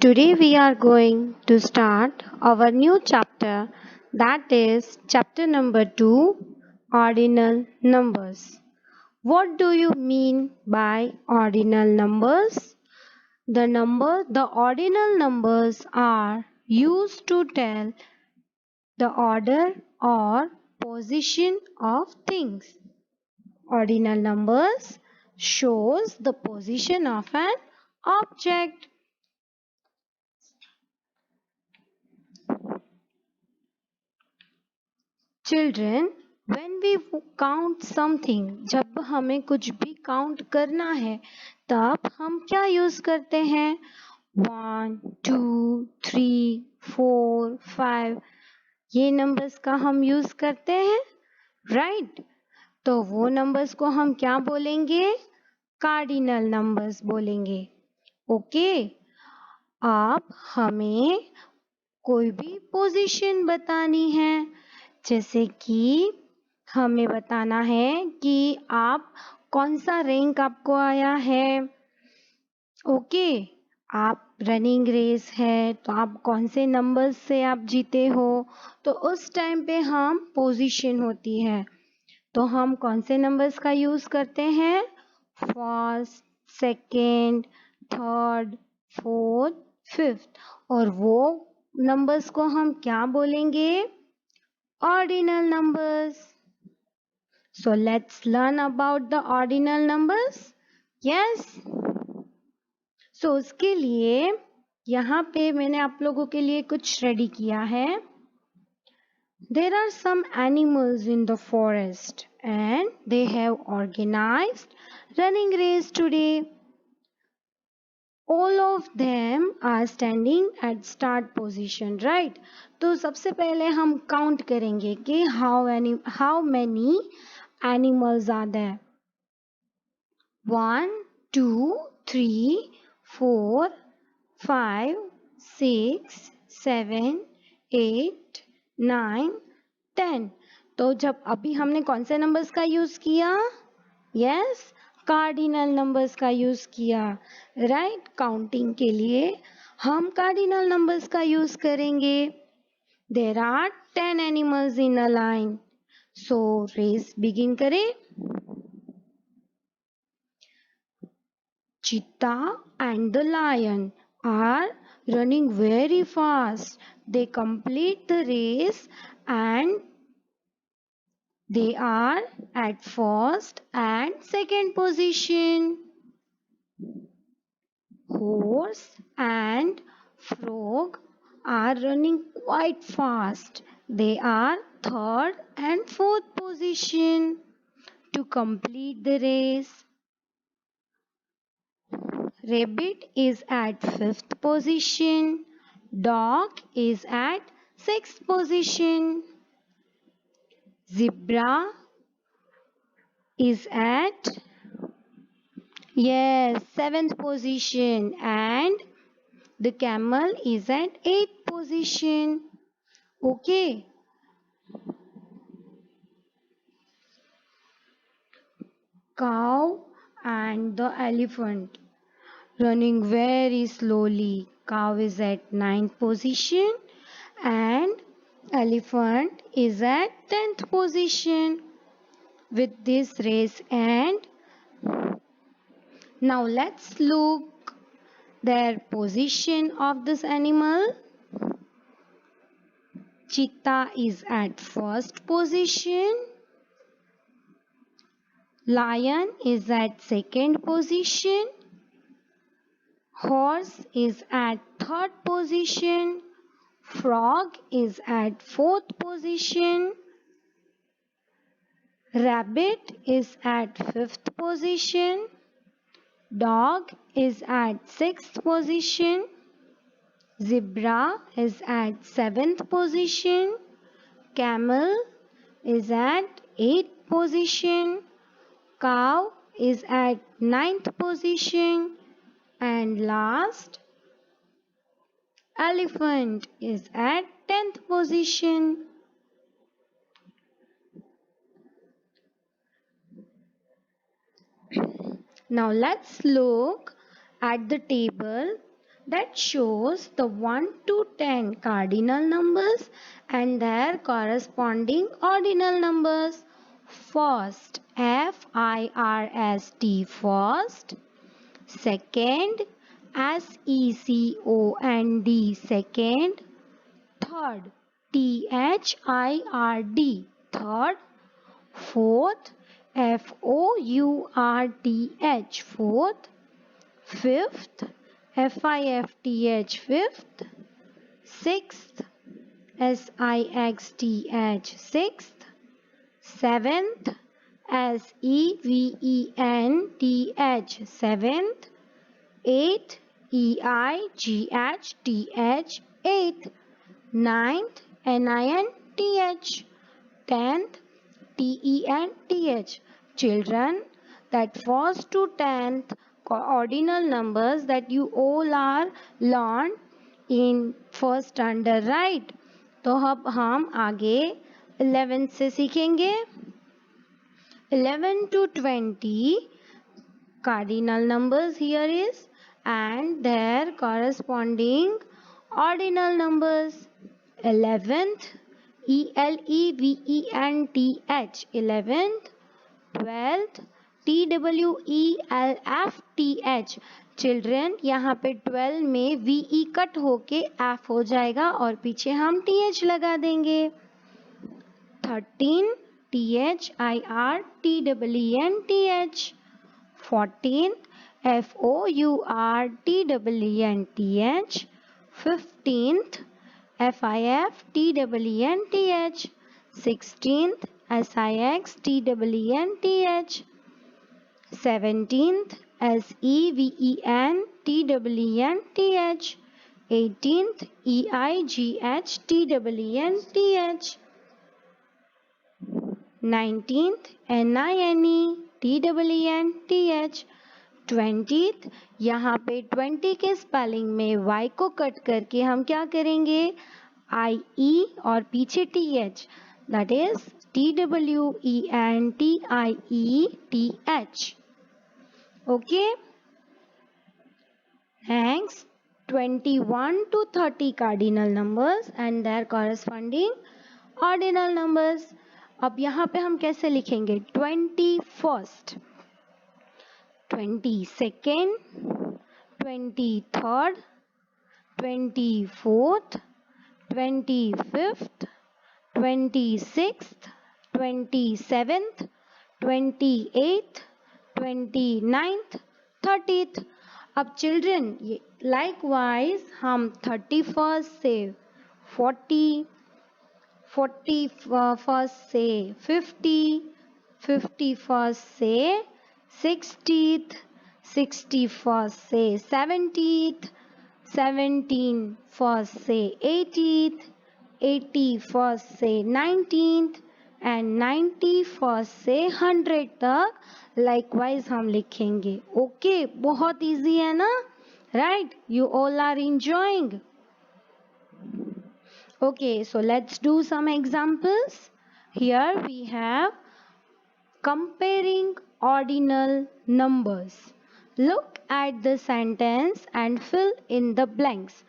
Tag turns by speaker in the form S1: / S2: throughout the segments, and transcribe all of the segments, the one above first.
S1: Today we are going to start our new chapter, that is chapter number 2, ordinal numbers. What do you mean by ordinal numbers? The ordinal numbers are used to tell the order or position of things. Ordinal numbers shows the position of an object. Children, when we count something, जब हमें कुछ भी count करना है तब हम क्या use करते हैं? 1, 2, 3, 4, 5 ये नंबर्स का हम यूज करते हैं, राइट? तो वो नंबर्स को हम क्या बोलेंगे? कार्डिनल नंबर्स बोलेंगे। ओके, अब हमें कोई भी पोजीशन बतानी है, जैसे कि हमें बताना है कि आप कौन सा रैंक आपको आया है। ओके, आप रनिंग रेस है तो आप कौन से नंबर्स से आप जीते हो, तो उस टाइम पे हम पोजीशन होती है तो हम कौन से नंबर्स का यूज करते हैं? First, second, third, fourth, fifth, और वो नंबर्स को हम क्या बोलेंगे? Ordinal numbers. So let's learn about the ordinal numbers. Yes. So उसके लिए यहाँ पे मैंने आप लोगों के लिए कुछ रेडी किया है. There are some animals in the forest and they have organized running race today. All of them are standing at start position, right? तो सबसे पहले हम काउंट करेंगे कि how many animals are there. 1, 2, 3, 4, 5, 6, 7, 8, 9, 10. तो जब अभी हमने कौन से नंबर्स का यूज किया? यस, कार्डिनल नंबर्स का यूज किया, राइट? काउंटिंग के लिए हम कार्डिनल नंबर्स का यूज करेंगे. There are 10 animals in a line. So race begin करें. Cheetah and the lion are running very fast. They complete the race and they are at first and second position. Horse and frog are running quite fast. They are third and fourth position to complete the race. Rabbit is at fifth position. Dog is at sixth position. Zebra is at seventh position and the camel is at eighth position. Okay. Cow and the elephant running very slowly. Cow is at ninth position and elephant is at 10th position. With this race end, now let's look their position of this animal. Cheetah is at first position. Lion is at second position. Horse is at third position. Frog is at fourth position. Rabbit is at fifth position. Dog is at sixth position. Zebra is at seventh position. Camel is at eighth position. Cow is at ninth position. And last, elephant is at 10th position. Now let's look at the table that shows the 1 to 10 cardinal numbers and their corresponding ordinal numbers. First, F-I-R-S-T, first. Second, S-E-C-O-N-D, second. Third, T-H-I-R-D, third. Fourth, F-O-U-R-T-H, fourth. Fifth, F-I-F-T-H, fifth. Sixth, S-I-X-T-H, sixth. Seventh, S-E-V-E-N-T-H, seventh. Eighth, E-I-G-H-T-H, eighth. Ninth, N-I-N-T-H, tenth, T-E-N-T-H. Children, that first to 10th ordinal numbers that you all are learned in first standard, right? तो अब हम आगे 11 से सीखेंगे. 11 to 20 cardinal numbers here is and their corresponding ordinal numbers. 11th, E-L-E-V-E-N-T-H, 11th. 12th, T-W-E-L-F-T-H. Children यहाँ पे 12 में V-E cut होके F हो जाएगा और पीछे हम TH लगा देंगे. 13, T-H-I-R-T-E-N-T-H. 14th, F-O-U-R-T-E-N-T-H. 15th, F-I-F-T-E-N-T-H. 16th, S-I-X-T-E-N-T-H. 17th, S-E-V-E-N-T-E-N-T-H. 18th, E-I-G-H-T-E-N-T-H. 19th, N-I-N-E-T-E-N-T-H. 20th, यहाँ पे 20 के स्पेलिंग में Y को कट करके हम क्या करेंगे, I-E और पीछे TH, that is T-W-E-N-T-I-E-T-H. Okay? Next, 21 to 30 cardinal numbers and their corresponding ordinal numbers. अब यहाँ पे हम कैसे लिखेंगे, 21st, 22nd, 23rd, 24th, 25th, 26th, 27th, 28th, 29th, 30th. अब चिल्ड्रन लाइकवाइज हम 31st से 41st से 50, 51st से 60th, 61st से 70th, 71st से 80th, 81st से 19th एंड 91st से 100 तक लाइकवाइज हम लिखेंगे. ओके, बहुत इजी है ना, right? You all are enjoying. Okay, so let's do some examples. Here we have comparing ordinal numbers. Look at the sentence and fill in the blanks.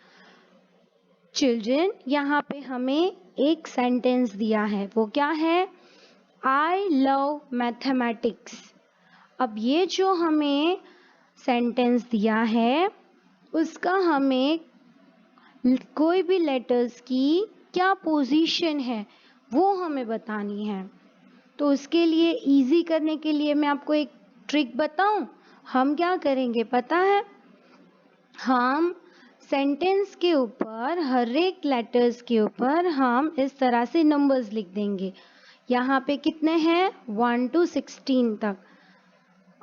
S1: Children, यहाँ पे हमें एक सेंटेंस दिया है, वो क्या है, I love mathematics. अब ये जो हमें सेंटेंस दिया है उसका हमें कोई भी लेटर्स की क्या पोजीशन है वो हमें बतानी है. तो उसके लिए इजी करने के लिए मैं आपको एक ट्रिक बताऊं. हम क्या करेंगे पता है, हम सेंटेंस के ऊपर हर एक लेटर्स के ऊपर हम इस तरह से नंबर्स लिख देंगे. यहाँ पे कितने हैं, 1 to 16 तक.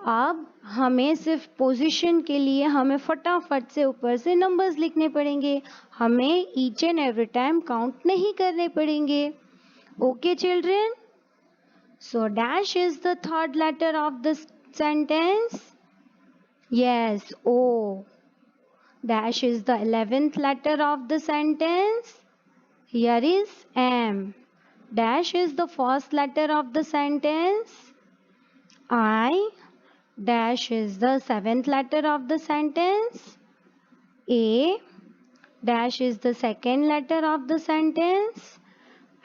S1: अब हमें सिर्फ पोजीशन के लिए हमें फटाफट से ऊपर से नंबर्स लिखने पड़ेंगे, हमें each and every time count नहीं करने पड़ेंगे. Okay children, so dash is the third letter of the sentence. Yes, O. Dash is the 11th letter of the sentence. Here is M. Dash is the first letter of the sentence. I. Dash is the 7th letter of the sentence. A dash is the second letter of the sentence.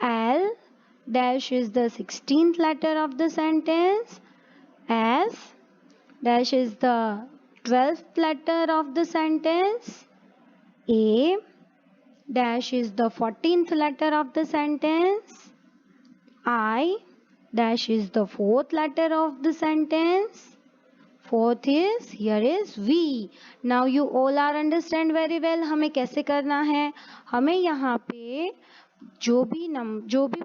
S1: L dash is the 16th letter of the sentence. S dash is the 12th letter of the sentence. A dash is the 14th letter of the sentence. I dash is the 4th letter of the sentence. Fourth is, here is V. Now you all are understand very well हमें कैसे करना है. हमें यहाँ पे जो भी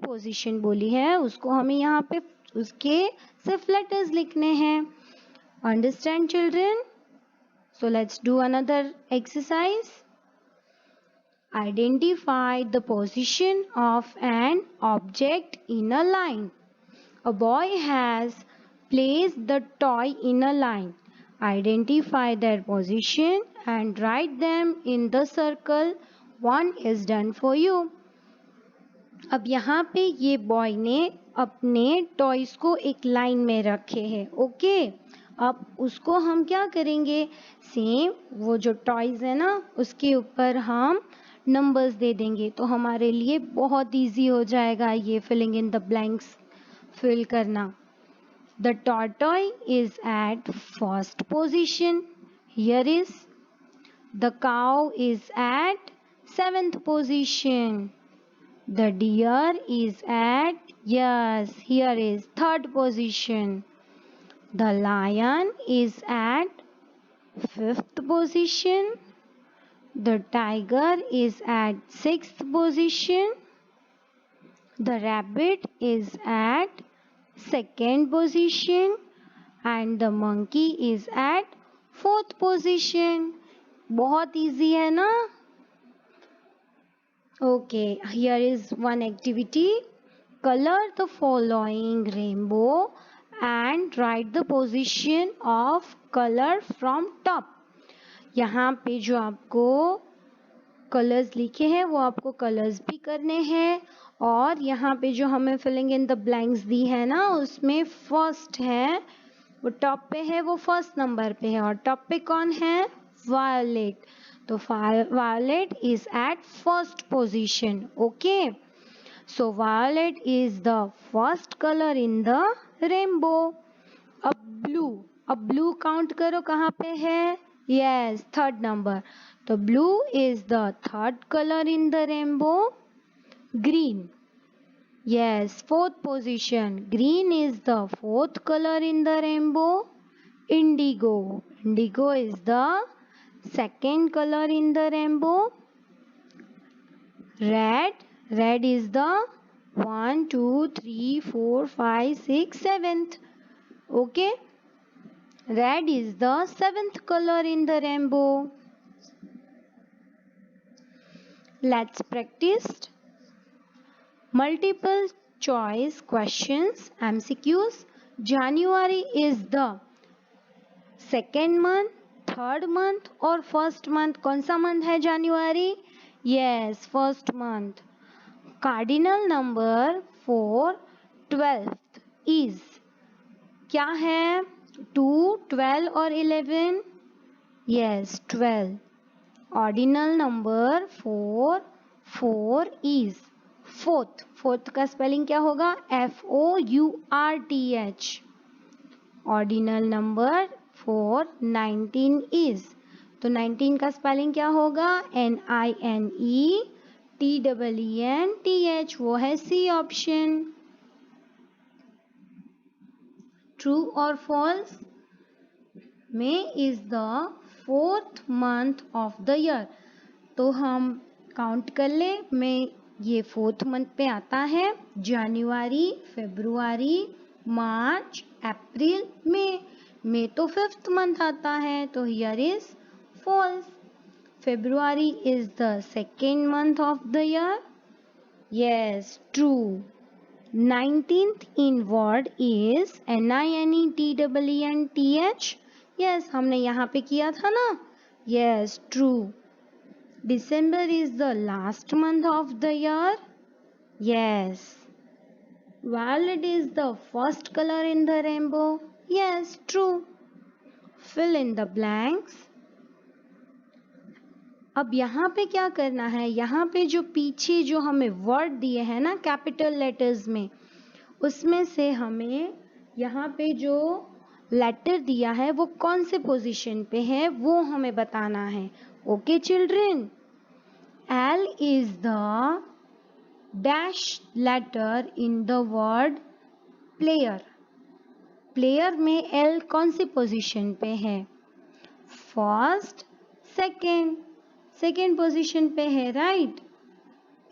S1: position बोली है उसको हमें यहाँ पे उसके सिर्फ लेटर्स लिखने हैं. Understand children? So let's do another exercise. Identify the position of an object in a line. A boy has placed the toy in a line. Identify their position and write them in the circle. One is done for you. अब यहाँ पे ये boy ने अपने toys को एक line में रखे हैं. ओके, अब उसको हम क्या करेंगे, सेम वो जो टॉयज है ना उसके ऊपर हम नंबर्स दे देंगे तो हमारे लिए बहुत इजी हो जाएगा ये filling in the blanks fill करना. The tortoise is at first position. Here is the cow is at 7th position. The deer is at, yes, here is 3rd position. The lion is at 5th position. The tiger is at 6th position. The rabbit is at 2nd position and the monkey is at 4th position. बहुत easy है ना. Okay, here is one activity. Color the following rainbow and write the position of color from top. यहाँ पे जो आपको colours लिखे हैं वो आपको कलर्स भी करने हैं और यहाँ पे जो हमें फिलिंग इन द ब्लैंक्स दी है ना उसमें फर्स्ट है वो टॉप पे है, वो फर्स्ट नंबर पे है और टॉप पे कौन है, वायलेट. तो violet is at first position. Okay, so violet is the first colour in the rainbow. अब ब्लू काउंट करो कहाँ पे है, यस, 3rd नंबर. तो blue is the 3rd colour in the rainbow. Green, yes, 4th position. Green is the 4th color in the rainbow. Indigo is the 2nd color in the rainbow. Red is the 1, 2, 3, 4, 5, 6, 7th. Okay, red is the 7th color in the rainbow. Let's practice multiple choice questions, MCQs. January is the 2nd month, 3rd month और 1st month. कौन सा month है January? Yes, 1st month. Cardinal number for 12th is क्या है, 2, 12 और 11? Yes, 12. Ordinal number for 4 is fourth का spelling क्या होगा, FOURTH. Ordinal number for 19 is, तो 19 का स्पेलिंग क्या होगा, NINETEENTH. वो है सी ऑप्शन. ट्रू और false, May is the 4th month of the year. तो हम काउंट कर ले, मे ये 4th मंथ पे आता है. जनवरी, फरवरी, मार्च, अप्रैल, मई तो 5th मंथ आता है, तो here is false. February is the 2nd month of the year. Yes, true. 19th in word is NINETEENTH. Yes, हमने यहाँ पे किया था ना. Yes, true. December is the last month of the year. Yes. Violet is the first color in the rainbow. Yes, true. Fill in the blanks. अब यहाँ पे क्या करना है, यहाँ पे जो पीछे जो हमें वर्ड दिए हैं ना कैपिटल लेटर्स में, उसमें से हमें यहाँ पे जो लेटर दिया है वो कौन से पोजीशन पे है वो हमें बताना है। Okay children, L is the dash letter in the word player. Player में L कौन सी पोजीशन पे है, फर्स्ट, सेकेंड पोजीशन पे है, right.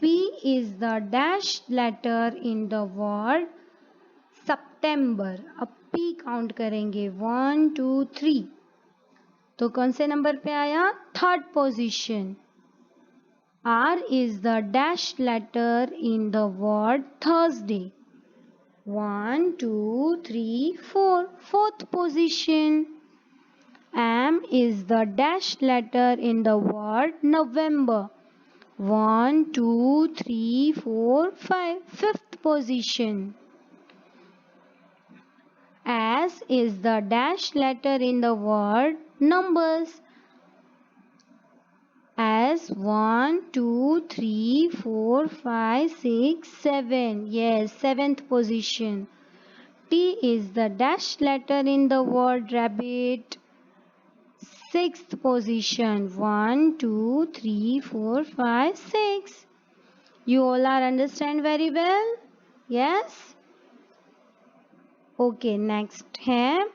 S1: P is the dash letter in the word September. अब P काउंट करेंगे 1 2 3, तो कौन से नंबर पे आया, third position. R is the dash letter in the word Thursday. 1 2 3 4, fourth position. M is the dash letter in the word November. 1 2 3 4 5, fifth position. S is the dash letter in the word numbers. As 1 2 3 4 5 6 7, yes, seventh position. T is the dash letter in the word rabbit, sixth position. 1 2 3 4 5 6. You all are understand very well? Yes? Okay, next है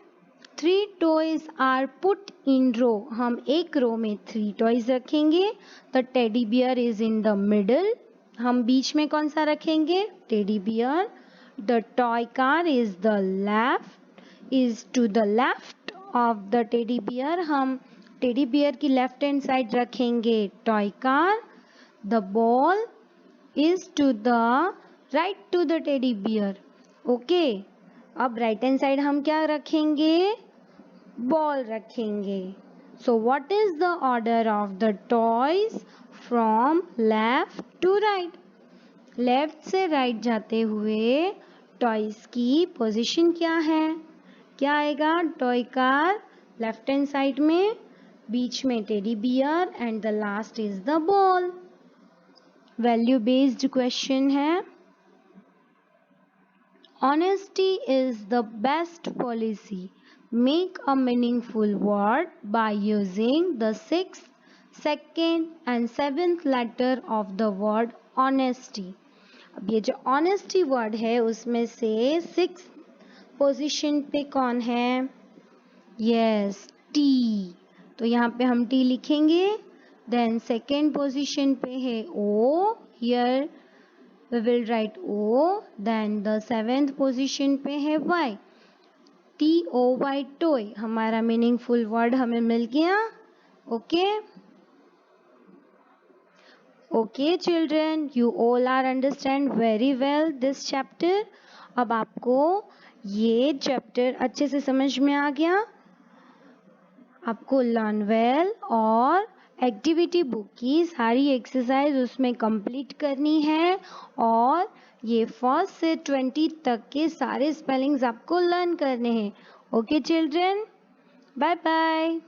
S1: 3 toys are put in row. हम एक रो में 3 toys रखेंगे. The teddy bear is in the middle. हम बीच में कौन सा रखेंगे, teddy bear. The toy car is to the left of the teddy bear. हम teddy bear की left hand side रखेंगे toy car. The ball is to the right to the teddy bear. Okay. अब right hand side हम क्या रखेंगे, ball रखेंगे. So what is the order of the toys from left to right. Left से right जाते हुए toys की position क्या है, क्या आएगा, toy car left hand side में, बीच में teddy bear and the last is the ball. Value based question है. Honesty is the best policy. Make a meaningful word by using the sixth, second and seventh letter of the word honesty. अब ये जो honesty word है उसमें से sixth position पे कौन है, yes, T. तो यहाँ पे हम T लिखेंगे. Then second position पे है O. Here we will write O. Then the seventh position पे है Y. TOY, toy. हमारा मीनिंगफुल वर्ड हमें मिल गया. Okay children, you all are understand very well this chapter. अब आपको ये चैप्टर अच्छे से समझ में आ गया. आपको लर्न वेल और एक्टिविटी बुक की सारी एक्सरसाइज उसमें कंप्लीट करनी है और ये फर्स्ट से 20 तक के सारे स्पेलिंग्स आपको लर्न करने हैं. Okay children, bye bye.